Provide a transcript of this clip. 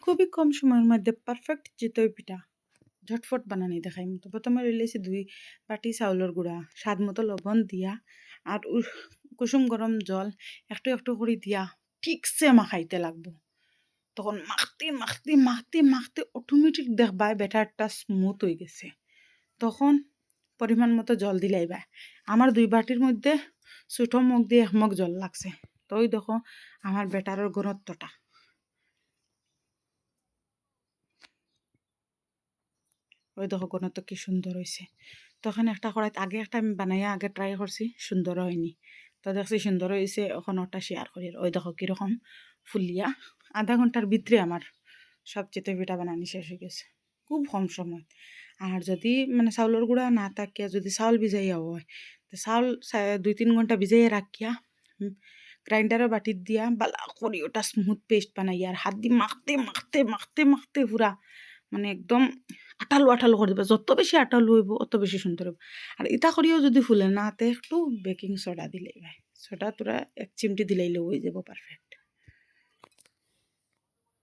খুবই কম সময়ের মধ্যে পারফেক্ট চিতই পিঠা ঝটফট বানানি দেখাই তো প্রথমে রইলেছি 2 বাটি চাউলের গুঁড়া স্বাদ মতো লবণ দিয়া আর কুসুম গরম জল একটু একটু করে দিয়া ঠিকসে মাখাইতে লাগবো তখন মাখতে মাখতে মাখতে মাখতে অটোমেটিক দেখবা ব্যাটারটা স্মুথ হয়ে গেছে তখন পরিমাণ মতো জল দিলাইবা আমার 2 বাটির মধ্যে ছোটো মগ দিয়ে 1 মগ জল লাগছে তো ওই দেখো আমার ব্যাটারের ঘনত্বটা ওই দেখো ঘনত্ব কি সুন্দর হয়েছে তখন একটা কড়াইত আগে একটা আমি বানাইয়া আগে ট্রাই করছি সুন্দর হয়নি তো দেখছি সুন্দর হয়েছে এখন ওটা শেয়ার করি ওই দেখো কীরকম ফুলিয়া আধা ঘন্টার ভিতরে আমার সব চিতই পিঠা বানানি শেষ হয়ে গেছে খুব কম সময় আর যদি মানে চাউলের গুঁড়া না থাকিয়া যদি চাউল ভিজাইয়া হয় তো চাউল 2-3 ঘন্টা ভিজাইয়া রাখিয়া গ্রাইন্ডারের বাটিত দিয়া বালা করি ওটা স্মুথ পেস্ট বানাইয়া আর হাত দিয়ে মাখতে মাখতে মাখতে মাখতে পুরা মানে একদম আঠালো আঠালো করে দিবা যত বেশি আঠালো হইব অত বেশি সুন্দর হইব আর ইটা করিও যদি ফুলে না তে একটু বেকিং সোডা দিলেই ভাই সোডা তোরা 1 চিমটি দিলেই হয়ে যাব পারফেক্ট